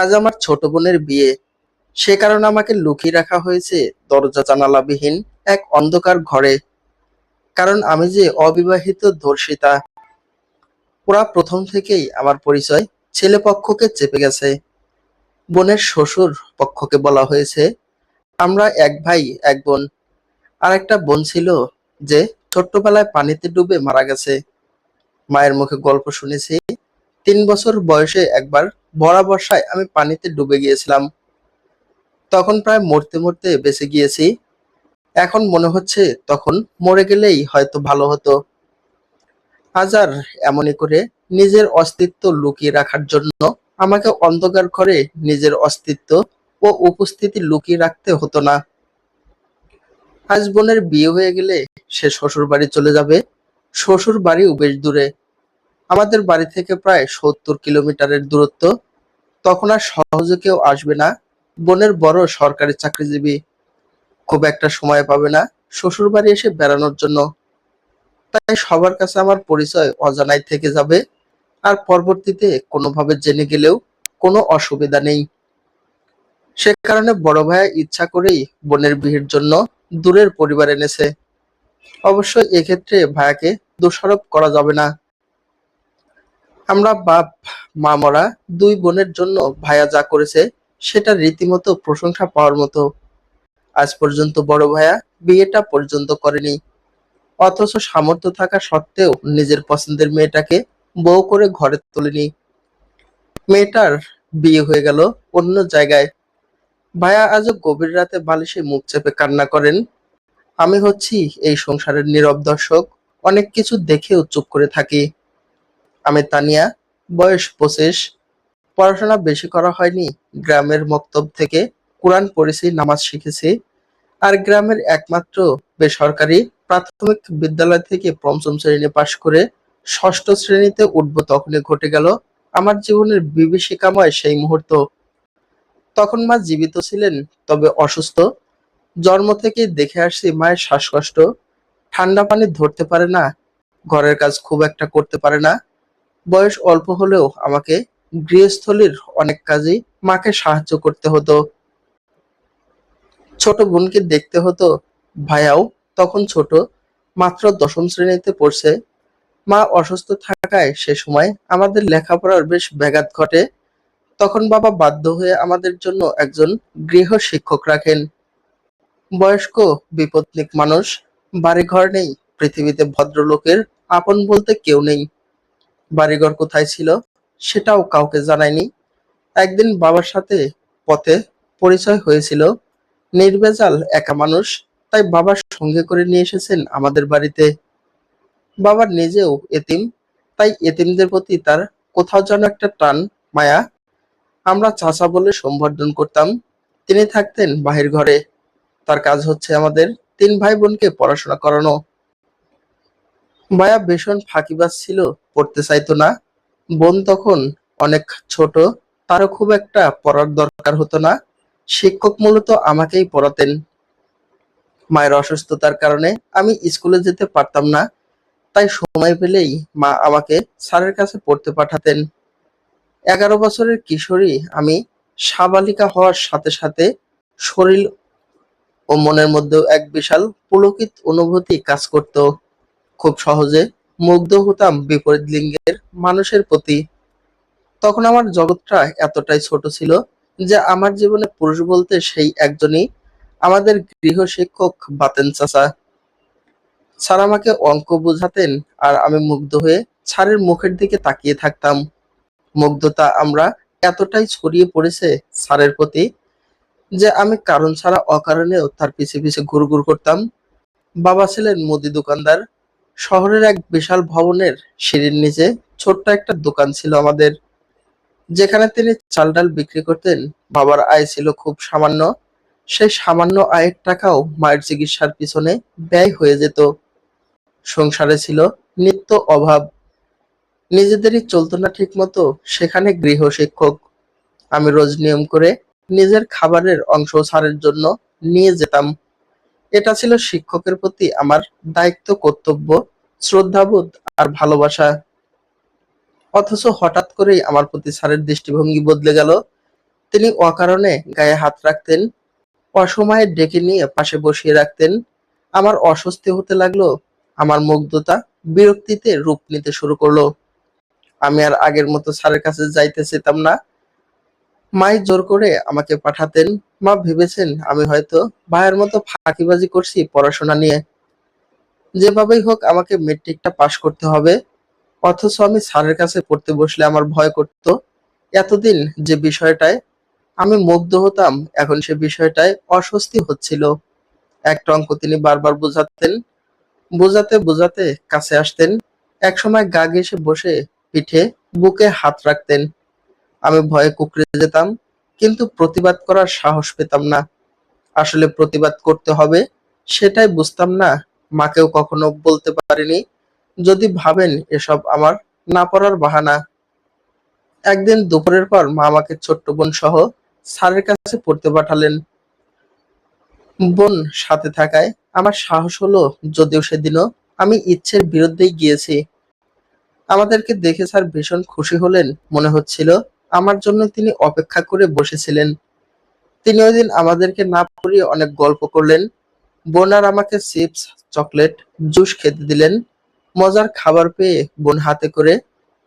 আজ আমার ছোট বোনের বিয়ে। সে কারণে আমাকে লুকিয়ে রাখা হয়েছে দরজা জানালাবিহীন এক অন্ধকার ঘরে। কারণ আমি যে অবিবাহিত ধর্ষিতা। ওরা প্রথম থেকেই আমার পরিচয় ছেলে পক্ষকে চেপে গেছে। বোনের শ্বশুর পক্ষকে বলা হয়েছে আমরা এক ভাই এক বোন। আর একটা বোন ছিল যে ছোট্টবেলায় পানিতে ডুবে মারা গেছে। মায়ের মুখে গল্প শুনেছি 3 বছর বয়সে একবার ভরা বর্ষায় আমি পানিতে ডুবে গিয়েছিলাম। তখন প্রায় মরতে মরতে বেঁচে গিয়েছি। এখন মনে হচ্ছে তখন মরে গেলেই হয়তো ভালো হতো। আজ আর এমনই করে নিজের অস্তিত্ব লুকিয়ে রাখার জন্য আমাকে অন্ধকার ঘরে নিজের অস্তিত্ব ও উপস্থিতি লুকিয়ে রাখতে হতো না। আজ বোনের বিয়ে হয়ে গেলে সে শ্বশুর বাড়ি চলে যাবে। শ্বশুর বাড়িও বেশ দূরে, আমাদের বাড়ি থেকে প্রায় 70 কিলোমিটারের দূরত্ব। তখন আর সহজে কেউ আসবে না। বোনের বড় সরকারি চাকরিজীবী, খুব একটা সময় পাবে না শ্বশুর বাড়ি এসে বেড়ানোর জন্য। তাই সবার কাছে আমার পরিচয় অজানাই থেকে যাবে। আর পরবর্তীতে কোনোভাবে জেনে গেলেও কোনো অসুবিধা নেই। সে কারণে বড় ভাইয়া ইচ্ছা করেই বোনের বিয়ের জন্য দূরের পরিবার এনেছে। অবশ্য এক্ষেত্রে ভাইয়াকে দোষারোপ করা যাবে না। আমরা বাপ মা মরা দুই বোনের জন্য ভাইয়া যা করেছে সেটা রীতিমতো প্রশংসা পাওয়ার মতো। আজ পর্যন্ত বড় ভাইয়া বিয়েটা পর্যন্ত করেনি, অথচ সামর্থ্য থাকা সত্ত্বেও নিজের পছন্দের মেয়েটাকে বউ করে ঘরে তোলেনি। মেয়েটার বিয়ে হয়ে গেল অন্য জায়গায়। ভাইয়া আজও গভীর রাতে বালিশে মুখ চেপে কান্না করেন। আমি হচ্ছি এই সংসারের নীরব দর্শক, অনেক কিছু দেখেও চুপ করে থাকি। আমি তানিয়া, বয়স 25। পড়াশোনা বেশি করা হয়নি। গ্রামের মক্তব থেকে কোরআন পড়েছি, নামাজ শিখেছি। আর গ্রামের একমাত্র বেসরকারি প্রাথমিক বিদ্যালয় থেকে পঞ্চম শ্রেণী পাশ করে ষষ্ঠ শ্রেণীতে উঠবো তখনই ঘটে গেল আমার জীবনের বিভীষিকাময় সেই মুহূর্ত। তখন মা জীবিত ছিলেন, তবে অসুস্থ। জন্ম থেকেই দেখে আসছি মায়ের শ্বাসকষ্ট। ঠান্ডা পানি ধরতে পারে না, ঘরের কাজ খুব একটা করতে পারে না। বয়স অল্প হলেও আমাকে গৃহস্থলীর অনেক কাজেই মাকে সাহায্য করতে হতো। ছোট বোনকে দেখতে হতো। ভাইয়াও তখন ছোট, মাত্র দশম শ্রেণীতে পড়ছে। মা অসুস্থ থাকায় সে সময় আমাদের লেখাপড়ার বেশ ব্যাঘাত ঘটে। তখন বাবা বাধ্য হয়ে আমাদের জন্য একজন গৃহ শিক্ষক রাখেন। বয়স্ক বিপত্নিক মানুষ, বাড়িঘর নেই, পৃথিবীতে ভদ্রলোকের আপন বলতে কেউ নেই। বাড়িঘর কোথায় ছিল সেটাও কাউকে জানায়নি। একদিন বাবার সাথে পথে পরিচয় হয়েছিল। নির্ভেজাল একা মানুষ, তাই বাবার সঙ্গে করে নিয়ে এসেছেন আমাদের বাড়িতে। বাবা নিজেও এতিম, তাই এতিমদের প্রতি তার কোথাও যেন একটা টান, মায়া। আমরা চাচা বলে সম্বোধন করতাম। তিনি থাকতেন বাহির ঘরে। তার কাজ হচ্ছে আমাদের 3 ভাই বোনকে পড়াশোনা করানো। মায়া ভীষণ ফাঁকিবাজ ছিল, পড়তে চাইতো না। বোন তখন অনেক ছোট, তারও খুব একটা পড়ার দরকার হতো না। শিক্ষক মূলত আমাকেই পড়াতেন। মায়ের অসুস্থতার কারণে আমি স্কুলে যেতে পারতাম না, তাই সময় পেলেই মা আমাকে স্যারের কাছে পড়তে পাঠাতেন। 11 বছরের কিশোরী আমি। সাবালিকা হওয়ার সাথে সাথে শরীর ও মনের মধ্যেও এক বিশাল পুলকিত অনুভূতি কাজ করত। খুব সহজে মুগ্ধ হতাম বিপরীত লিঙ্গের মানুষের প্রতি। তখন আমার জগৎটা এতটাই ছোট ছিল যে আমার জীবনে পুরুষ বলতে সেই একজনই, আমাদের গৃহ শিক্ষক বাতেন চাচা। স্যার আমাকে অঙ্ক বোঝাতেন আর আমি মুগ্ধ হয়ে স্যারের মুখের দিকে তাকিয়ে থাকতাম। মুগ্ধতা আমরা এতটাই ছড়িয়ে পড়েছে স্যারের প্রতি যে আমি কারণ ছাড়া অকারণেও তার পিছে পিছে ঘুরঘুর করতাম। বাবা ছিলেন মুদি দোকানদার। শহরের এক বিশাল ভবনের সিঁড়ির নিচে ছোট্ট একটা দোকান ছিল আমাদের, যেখানে তিনি চাল ডাল বিক্রি করতেন। বাবার আয় ছিল খুব সামান্য। সেই সামান্য আয়ের টাকাও মায়ের চিকিৎসার পিছনে ব্যয় হয়ে যেত। সংসারে ছিল নিত্য অভাব। নিজেদেরই চলতো না ঠিক মতো, সেখানে গৃহ শিক্ষক। আমি রোজ নিয়ম করে নিজের খাবারের অংশ ছাড়ের জন্য নিয়ে যেতাম। এটা ছিল শিক্ষকের প্রতি আমার দায়িত্ব, কর্তব্য, শ্রদ্ধাবোধ আর ভালোবাসা। অথচ হঠাৎ করেই আমার প্রতি স্যারের দৃষ্টিভঙ্গি বদলে গেল। তিনি অকারণে গায়ে হাত রাখতেন, অসময়ে ডেকে নিয়ে পাশে বসিয়ে রাখতেন। আমার অস্বস্তি হতে লাগলো। আমার মুগ্ধতা বিরক্তিতে রূপ নিতে শুরু করলো। আমি আর আগের মতো স্যারের কাছে যাইতে চেতাম না। মাই জোর করে আমাকে পাঠাতেন। মা ভেবেছেন আমি হয়তো ভাইয়ের মতো ফাঁকিবাজি করছি পড়াশোনা নিয়ে। যেভাবেই হোক আমাকে মেট্রিকটা পাশ করতে হবে। অথচ আমি স্যারের কাছে পড়তে বসলে আমার ভয় করতো। এতদিন যে বিষয়টায় আমি মুগ্ধ হতাম, এখন সে বিষয়টায় অস্বস্তি হচ্ছিল। একটা অঙ্ক তিনি বারবার বোঝাতেন, বোঝাতে বোঝাতে কাছে আসতেন। একসময় গা ঘেঁষে বসে পিঠে বুকে হাত রাখতেন। আমি ভয়ে কুঁকড়ে যেতাম, কিন্তু প্রতিবাদ করার সাহস পেতাম না। আসলে প্রতিবাদ করতে হবে সেটাই বুঝতাম না। মাকেও কখনো বলতে পারিনি, যদি ভাবেন এসব আমার না পড়ার বাহানা। একদিন দুপুরের পর মা আমাকে ছোট্ট বোন সহ স্যারের কাছে পড়তে পাঠালেন। বোন সাথে থাকায় আমার সাহস হলো, যদিও সেদিনও আমি ইচ্ছের বিরুদ্ধেই গিয়েছি। আমাদেরকে দেখে স্যার ভীষণ খুশি হলেন, মনে হচ্ছিল আমার জন্য তিনি অপেক্ষা করে বসেছিলেন। তিনি ওইদিন আমাদেরকে না পড়িয়ে অনেক গল্প করলেন। বোন আর আমাকে চিপস, চকলেট, জুস খেতে দিলেন। মজার খাবার পেয়ে বোন হাতে করে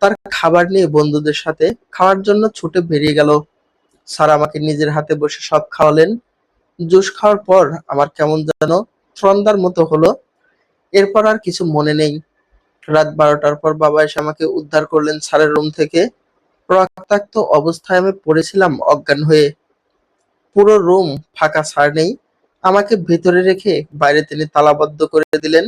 তার খাবার নিয়ে বন্ধুদের সাথে খাওয়ার জন্য ছুটে বেরিয়ে গেল। স্যার আমাকে নিজের হাতে বসে সব খাওয়ালেন। জুস খাওয়ার পর আমার কেমন যেন ত্রন্দার মতো হলো। এরপর আর কিছু মনে নেই। রাত 12টার পর বাবা এসে আমাকে উদ্ধার করলেন স্যারের রুম থেকে। রক্তাক্ত অবস্থায় আমি পড়েছিলাম অজ্ঞান হয়ে। পুরো রুম ফাঁকা, স্যার নেই। আমাকে ভেতরে রেখে বাইরে তিনি তালাবদ্ধ করে দিলেন।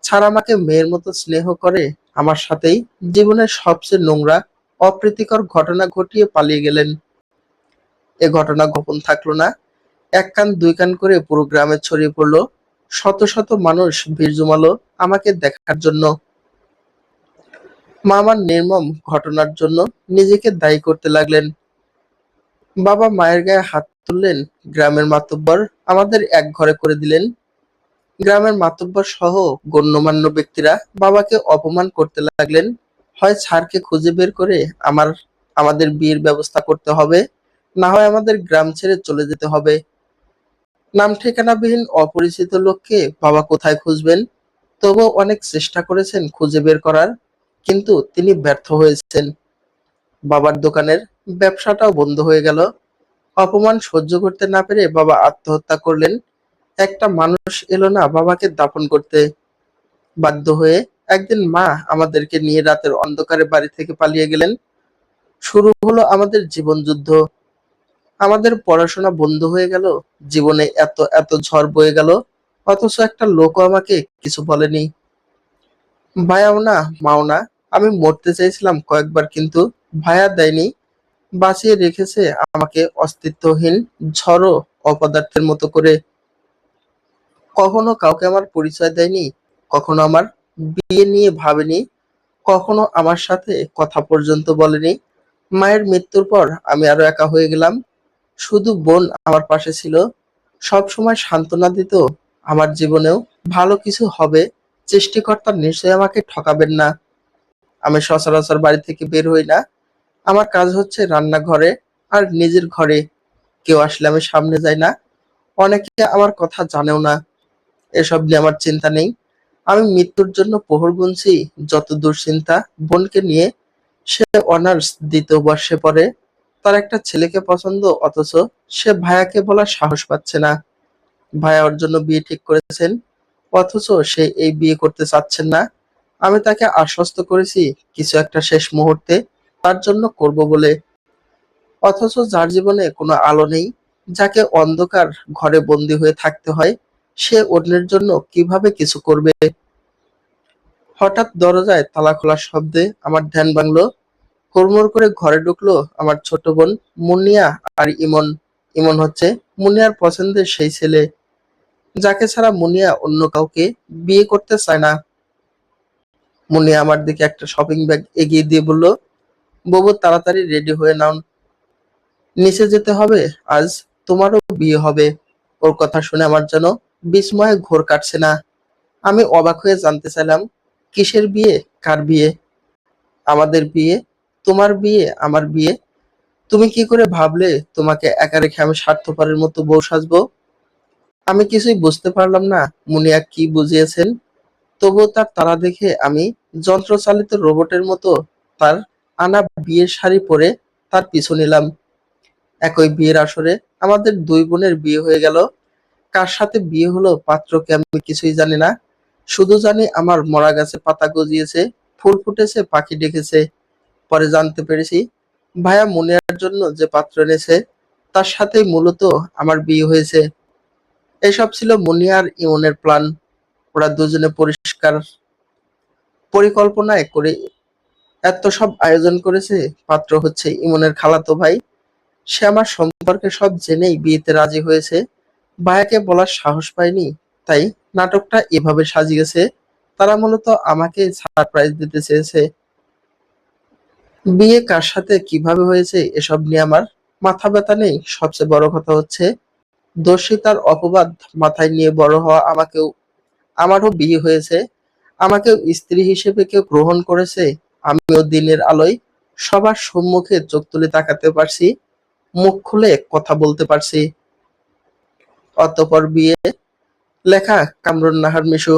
স্যার আমাকে মেয়ের মতো স্নেহ করে আমার সাথেই জীবনের সবচেয়ে নোংরা, অপ্রীতিকর ঘটনা ঘটিয়ে পালিয়ে গেলেন। এ ঘটনা গোপন থাকলো না। এক কান দুই কান করে পুরো গ্রামে ছড়িয়ে পড়লো। শত শত মানুষ ভিড় জমালো আমাকে দেখার জন্য। মা আমার নির্মম ঘটনার জন্য নিজেকে দায়ী করতে লাগলেন। বাবা মায়ের গায়ে হাত তুললেন। গ্রামের মাতব্বর আমাদের এক ঘরে করে দিলেন। গ্রামের মাতব্বর সহ গণ্যমান্য ব্যক্তিরা বাবাকে অপমান করতে লাগলেন। হয় স্যারকে খুঁজে বের করে আমার আমাদের বিয়ের ব্যবস্থা করতে হবে, না হয় আমাদের গ্রাম ছেড়ে চলে যেতে হবে। নাম ঠিকানাবিহীন অপরিচিত লোককে বাবা কোথায় খুঁজবেন? তবুও অনেক চেষ্টা করেছেন খুঁজে বের করার, কিন্তু তিনি ব্যর্থ হয়েছেন। বাবার দোকানের ব্যবসাটাও বন্ধ হয়ে গেল। অপমান সহ্য করতে না পেরে বাবা আত্মহত্যা করলেন। একটা মানুষ এলো না বাবাকে দাফন করতে। বাধ্য হয়ে একদিন মা আমাদেরকে নিয়ে রাতের অন্ধকারে বাড়ি থেকে পালিয়ে গেলেন। শুরু হলো আমাদের জীবন যুদ্ধ। আমাদের পড়াশোনা বন্ধ হয়ে গেল। জীবনে এত এত ঝড় বয়ে গেল, অথচ একটা লোকও আমাকে কিছু বলেনি। ভাইয়াও না, মাও না। আমি মরতে চাইছিলাম কয়েকবার, কিন্তু ভাইয়া দেয়নি, বাঁচিয়ে রেখেছে আমাকে অস্তিত্বহীন ঝড়ো অপদার্থের মতো করে। কখনো কাউকে আমার পরিচয় দেয়নি, কখনো আমার বিয়ে নিয়ে ভাবেনি, কখনো আমার সাথে কথা পর্যন্ত বলেনি। মায়ের মৃত্যুর পর আমি আরো একা হয়ে গেলাম। শুধু বোন আমার পাশে ছিল, সব সময় সান্ত্বনা দিত। আমার জীবনেও ভালো কিছু হবে, সৃষ্টিকর্তা নিশ্চয়ই আমাকে ঠকাবেন না। আমি সচরাচর বাড়ি থেকে বের হই না। আমার কাজ হচ্ছে রান্নাঘরে আর নিজের ঘরে। কেউ আসলে আমি সামনে যাই না। অনেকে আমার কথা জানেও না। এসব নিয়ে আমার চিন্তা নেই। আমি মৃত্যুর জন্য প্রহর গুনছি। যত দুশ্চিন্তা বোনকে নিয়ে। সে অনার্স দ্বিতীয় বর্ষে পড়ে। তার একটা ছেলেকে পছন্দ, অথচ সে ভাইয়াকে বলার সাহস পাচ্ছে না। ভাইয়া ওর জন্য বিয়ে ঠিক করেছেন, অথচ সে এই বিয়ে করতে চাচ্ছেন না। আমি তাকে আশ্বস্ত করেছি কিছু একটা শেষ মুহূর্তে তার জন্য করব বলে। অথচ যার জীবনে কোনো আলো নেই, যাকে অন্ধকার ঘরে বন্দি হয়ে থাকতে হয়, সে অন্যের জন্য কিভাবে কিছু করবে? হঠাৎ দরজায় তালা খোলার শব্দে আমার ধ্যান ভাঙলো। হুড়মুড় করে ঘরে ঢুকলো আমার ছোট বোন মুন্নিয়া আর ইমন। ইমন হচ্ছে মুনিয়ার পছন্দের সেই ছেলে, যাকে ছাড়া মুনিয়া অন্য কাউকে বিয়ে করতে চায় না। মুনিয়া আমার দিকে একটা শপিং ব্যাগ এগিয়ে দিয়ে বলল, বাবু তাড়াতাড়ি রেডি হয়ে নাও, নিচে যেতে হবে, আজ তোমারও বিয়ে হবে। ওর কথা শুনে আমার যেন বিস্ময়ে ঘোর কাটছে না। আমি অবাক হয়ে জানতে চাইলাম, কিসের বিয়ে, কার বিয়ে? আমাদের বিয়ে, তোমার বিয়ে, আমার বিয়ে। তুমি কি করে ভাবলে তোমাকে একা রেখে আমি স্বার্থপরের মতো বউ সাজবো? আমি কিছুই বুঝতে পারলাম না মুনিয়া কি বুঝিয়েছেন। তবুও তার তাড়া দেখে আমি যন্ত্রচালিত রোবটের মতো তার আনা বিয়ের শাড়ি পরে তার পিছু নিলাম। একই বিয়ের আসরে আমাদের দুই বোনের বিয়ে হয়ে গেল। কার সাথে বিয়ে হলো পাত্রকে আমি কিছুই জানি না। শুধু জানি আমার মরা গাছে পাতা গজিয়েছে, ফুল ফুটেছে, পাখি ডেকেছে। পরে জানতে পেরেছি ভাইয়া মুনিয়ার জন্য যে পাত্র এনেছে তার সাথেই মূলত আমার বিয়ে হয়েছে। এসব ছিল মুনিয়া আর ইমনের প্ল্যান। ওরা দুজনে পরিষ্কার পরিকল্পনায় করে এত সব আয়োজন করেছে। পাত্র হচ্ছে ইমনের খালাতো ভাই। সে আমার সম্পর্কে সব জেনেই বিয়েতে রাজি হয়েছে। ভাইয়াকে বলার সাহস পায়নি, তাই নাটকটা এভাবে সাজিয়েছে। তারা মূলত আমাকে সারপ্রাইজ দিতে চেয়েছে। বিয়ে কার সাথে কিভাবে হয়েছে এসব নিয়ে আমার মাথা ব্যথা নেই। সবচেয়ে বড় কথা হচ্ছে দর্শিতার অপবাদ মাথায় নিয়ে বড় হওয়া আমারও বিয়ে হয়েছে। আমাকেও স্ত্রী হিসেবে কেউ গ্রহণ করেছে। আমিও দিনের আলোয় সবার সম্মুখে চোখ তুলে তাকাতে পারছি, মুখ খুলে কথা বলতে পারছি। অতঃপর বিয়ে লেখা কামরুন নাহার মিশু।